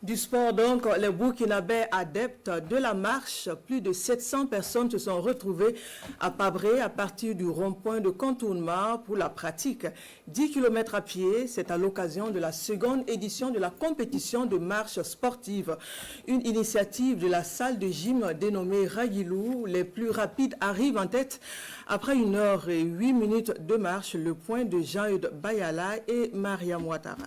Du sport donc, les Burkinabés adeptes de la marche, plus de 700 personnes se sont retrouvées à Pabré à partir du rond-point de contournement pour la pratique. 10 km à pied, c'est à l'occasion de la seconde édition de la compétition de marche sportive. Une initiative de la salle de gym dénommée Ragilou. Les plus rapides arrivent en tête. Après 1 heure et 8 minutes de marche, le point de Jean-Eudes Bayala et Mariam Ouattara.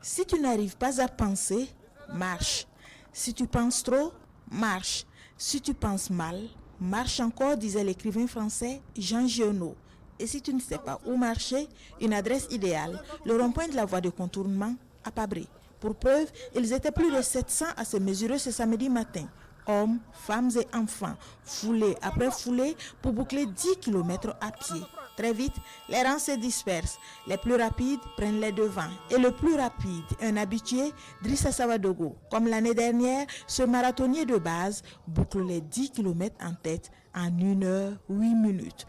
Si tu n'arrives pas à penser, marche. Si tu penses trop, marche. Si tu penses mal, marche encore, disait l'écrivain français Jean Giono. Et si tu ne sais pas où marcher, une adresse idéale, le rond-point de la voie de contournement à Pabré. Pour preuve, ils étaient plus de 700 à se mesurer ce samedi matin. Hommes, femmes et enfants, foulés après foulés pour boucler 10 km à pied. Très vite, les rangs se dispersent. Les plus rapides prennent les devants. Et le plus rapide, un habitué, Drissa Savadogo. Comme l'année dernière, ce marathonnier de base boucle les 10 km en tête en 1 heure 8 minutes.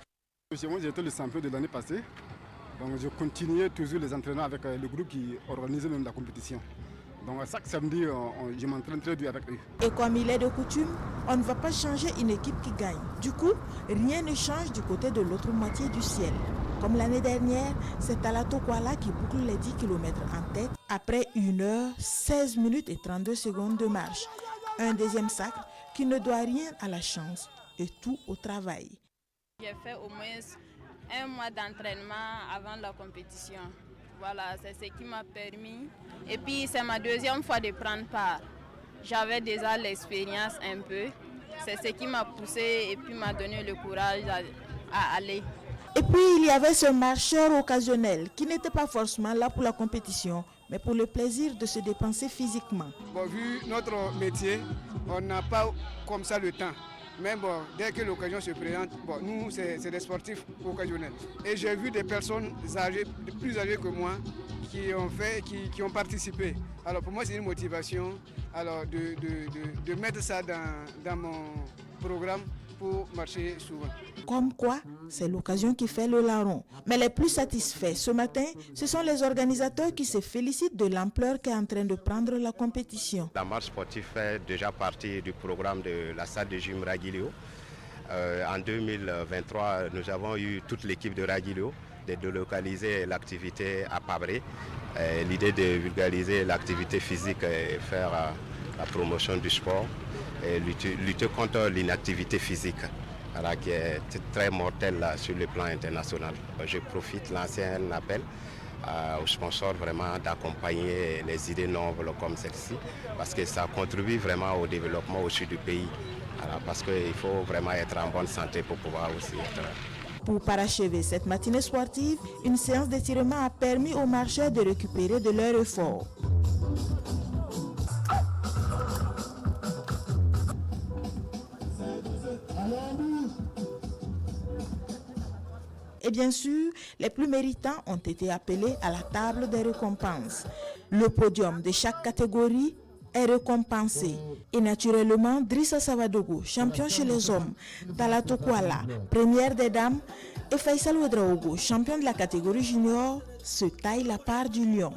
Moi, j'étais le champion de l'année passée. Donc, je continuais toujours les entraînements avec le groupe qui organisait même la compétition. Donc chaque samedi, je m'entraîne très dur avec eux. Et comme il est de coutume, on ne va pas changer une équipe qui gagne. Du coup, rien ne change du côté de l'autre moitié du ciel. Comme l'année dernière, c'est Talato Kuala qui boucle les 10 km en tête après 1 heure, 16 minutes et 32 secondes de marche. Un deuxième sacre qui ne doit rien à la chance et tout au travail. J'ai fait au moins 1 mois d'entraînement avant la compétition. Voilà, c'est ce qui m'a permis. Et puis, c'est ma 2e fois de prendre part. J'avais déjà l'expérience un peu. C'est ce qui m'a poussé et puis m'a donné le courage à aller. Et puis, il y avait ce marcheur occasionnel qui n'était pas forcément là pour la compétition, mais pour le plaisir de se dépenser physiquement. Bon, vu notre métier, on n'a pas comme ça le temps. Mais bon, dès que l'occasion se présente, bon, nous, c'est des sportifs occasionnels. Et j'ai vu des personnes âgées, plus âgées que moi, qui ont participé. Alors pour moi, c'est une motivation de mettre ça dans mon programme pour marcher souvent. Comme quoi, c'est l'occasion qui fait le larron. Mais les plus satisfaits ce matin, ce sont les organisateurs qui se félicitent de l'ampleur qu'est en train de prendre la compétition. La marche sportive fait déjà partie du programme de la salle de gym Ragilio. En 2023, nous avons eu toute l'équipe de Ragilio de délocaliser l'activité à Pabré. L'idée de vulgariser l'activité physique et faire la promotion du sport et lutter contre l'inactivité physique, qui est très mortelle sur le plan international. Je profite de l'ancien appel aux sponsors vraiment d'accompagner les idées nobles comme celle-ci, parce que ça contribue vraiment au développement au sud du pays. Parce qu'il faut vraiment être en bonne santé pour pouvoir aussi être... Pour parachever cette matinée sportive, une séance d'étirement a permis aux marcheurs de récupérer de leur effort. Et bien sûr, les plus méritants ont été appelés à la table des récompenses. Le podium de chaque catégorie est récompensé. Et naturellement, Drissa Savadogo, champion chez les hommes, Talato Kuala, première des dames, et Faisal Ouedraogo, champion de la catégorie junior, se taille la part du lion.